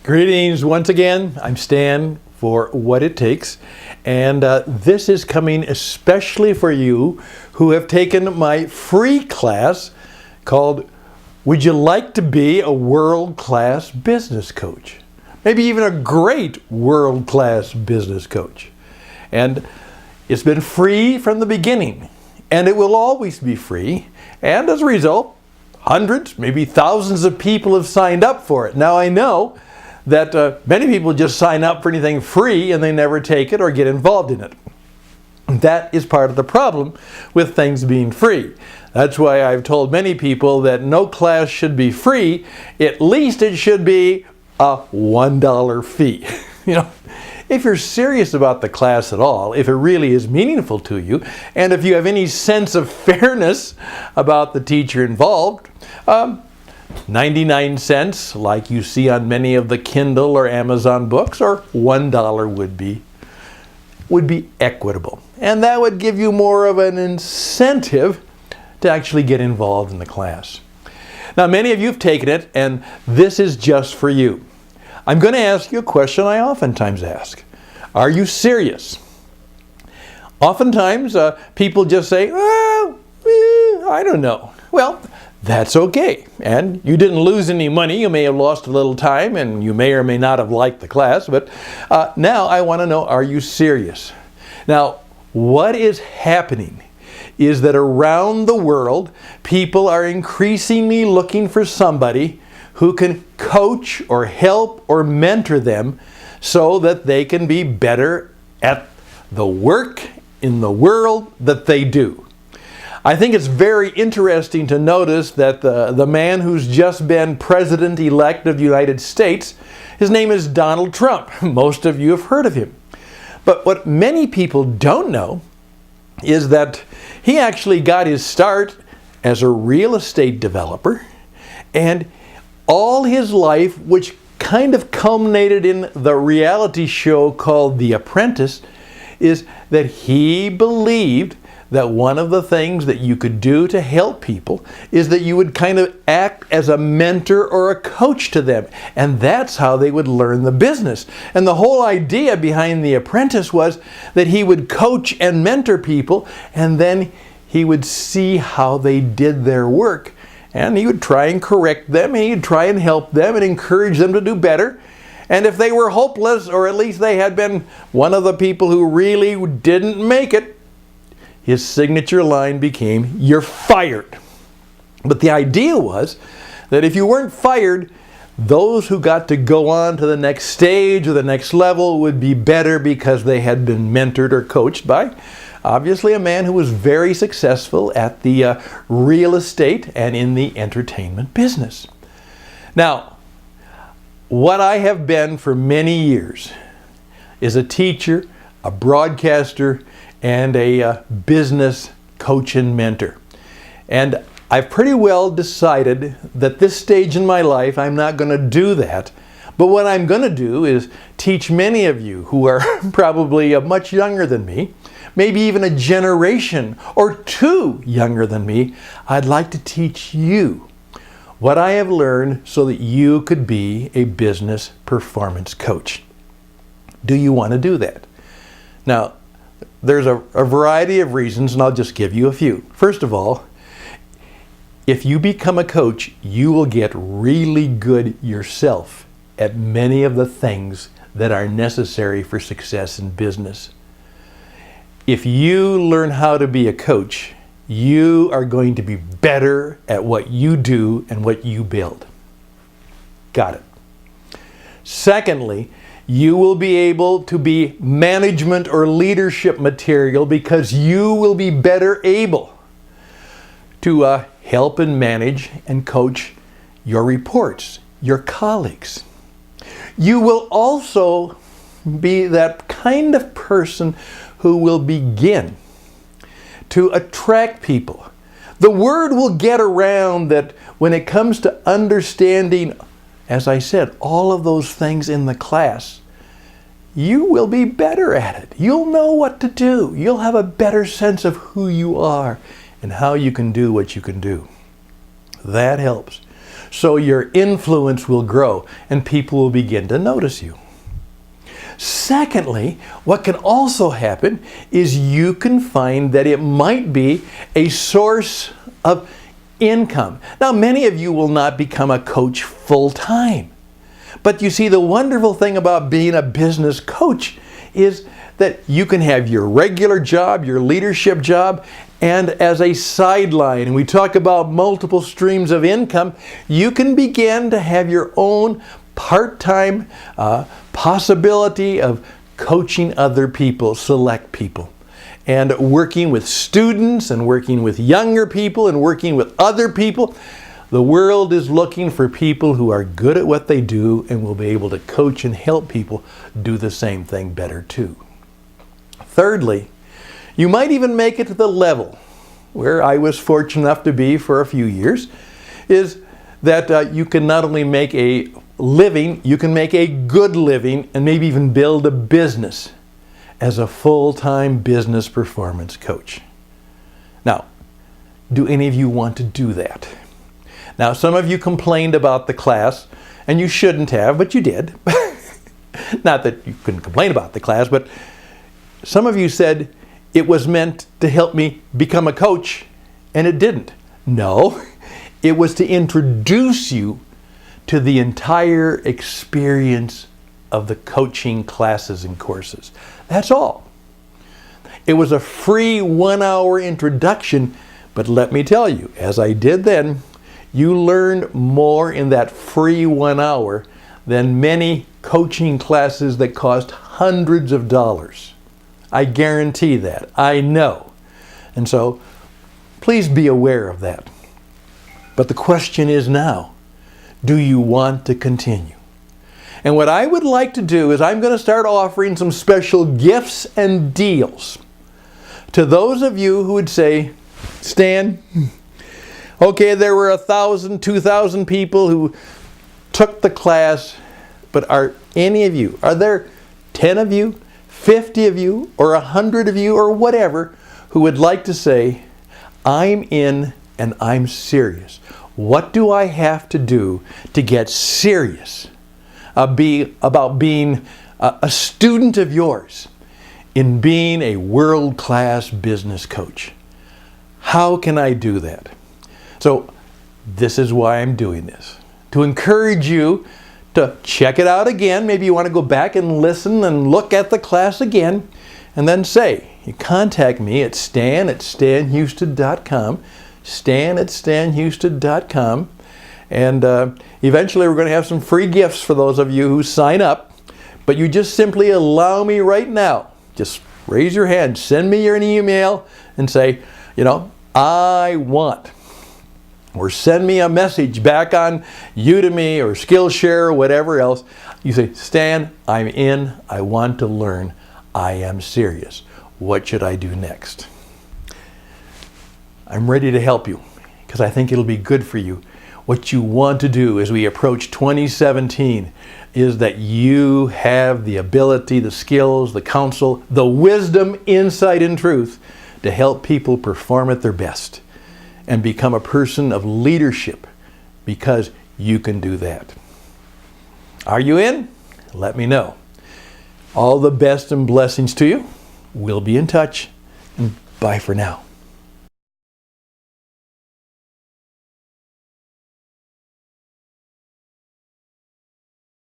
Greetings once again. I'm Stan for What It Takes, and this is coming especially for you who have taken my free class called Would You Like to Be a World-Class Business Coach? Maybe even a great world-class business coach. And it's been free from the beginning, and it will always be free, and as a result, hundreds, maybe thousands of people have signed up for it. Now I know that many people just sign up for anything free and they never take it or get involved in it. That is part of the problem with things being free. That's why I've told many people that no class should be free. At least it should be a $1 fee. If you're serious about the class at all, if it really is meaningful to you, and if you have any sense of fairness about the teacher involved, 99 cents, like you see on many of the Kindle or Amazon books, or $1 would be equitable. And that would give you more of an incentive to actually get involved in the class. Now, many of you have taken it, and this is just for you. I'm going to ask you a question I oftentimes ask. Are you serious? Oftentimes, people just say, I don't know. Well, that's okay. And you didn't lose any money. You may have lost a little time, and you may or may not have liked the class. But now I want to know, are you serious? Now, what is happening is that around the world, people are increasingly looking for somebody who can coach or help or mentor them so that they can be better at the work in the world that they do. I think it's very interesting to notice that the man who's just been President-elect of the United States, his name is Donald Trump. Most of you have heard of him. But what many people don't know is that he actually got his start as a real estate developer, and all his life, which kind of culminated in the reality show called The Apprentice, is that he believed that one of the things that you could do to help people is that you would kind of act as a mentor or a coach to them. And that's how they would learn the business. And the whole idea behind The Apprentice was that he would coach and mentor people, and then he would see how they did their work. And he would try and correct them, and he'd try and help them and encourage them to do better. And if they were hopeless, or at least they had been one of the people who really didn't make it, his signature line became, "You're fired." But the idea was that if you weren't fired, those who got to go on to the next stage or the next level would be better because they had been mentored or coached by, obviously, a man who was very successful at the real estate and in the entertainment business. Now, what I have been for many years is a teacher, a broadcaster, and a business coach and mentor. And I've pretty well decided that this stage in my life I'm not going to do that. But what I'm going to do is teach many of you who are probably much younger than me, maybe even a generation or two younger than me. I'd like to teach you what I have learned so that you could be a business performance coach. Do you want to do that? Now, there's a variety of reasons, and I'll just give you a few. First of all, if you become a coach, you will get really good yourself at many of the things that are necessary for success in business. If you learn how to be a coach, you are going to be better at what you do and what you build. Got it. Secondly, you will be able to be management or leadership material because you will be better able to help and manage and coach your reports, your colleagues. You will also be that kind of person who will begin to attract people. The word will get around that when it comes to understanding, as I said, all of those things in the class, you will be better at it. You'll know what to do. You'll have a better sense of who you are and how you can do what you can do. That helps. so your influence will grow and people will begin to notice you. Secondly, what can also happen is you can find that it might be a source of income. Now, many of you will not become a coach full-time. But you see, the wonderful thing about being a business coach is that you can have your regular job, your leadership job, and as a sideline, and we talk about multiple streams of income, you can begin to have your own part-time possibility of coaching other people, select people, and working with students and working with younger people and working with other people. The world is looking for people who are good at what they do and will be able to coach and help people do the same thing better too. Thirdly, you might even make it to the level where I was fortunate enough to be for a few years, is that you can not only make a living, you can make a good living and maybe even build a business as a full-time business performance coach. Now, do any of you want to do that? Now, some of you complained about the class, and you shouldn't have, but you did. Not that you couldn't complain about the class, but some of you said it was meant to help me become a coach, and it didn't. No, it was to introduce you to the entire experience of the coaching classes and courses. That's all. It was a free 1-hour introduction, but let me tell you, as I did then, you learned more in that free 1 hour than many coaching classes that cost hundreds of dollars. I guarantee that. I know. And so, please be aware of that. But the question is now, do you want to continue? And what I would like to do is I'm going to start offering some special gifts and deals to those of you who would say, Stan, okay, there were 1,000, 2,000 people who took the class, but are any of you, are there 10 of you, 50 of you, or 100 of you, or whatever, who would like to say, I'm in and I'm serious? What do I have to do to get serious about being a student of yours in being a world-class business coach? How can I do that? So this is why I'm doing this. To encourage you to check it out again. Maybe you want to go back and listen and look at the class again. And then say, you contact me at stan@stanhusted.com, stan@stanhusted.com. And eventually we're going to have some free gifts for those of you who sign up. But you just simply allow me right now. Just raise your hand, send me your email and say, I want. Or send me a message back on Udemy or Skillshare or whatever else. You say, Stan, I'm in. I want to learn. I am serious. What should I do next? I'm ready to help you because I think it'll be good for you. What you want to do as we approach 2017 is that you have the ability, the skills, the counsel, the wisdom, insight, and truth to help people perform at their best and become a person of leadership because you can do that. Are you in? Let me know. All the best and blessings to you. We'll be in touch. And bye for now.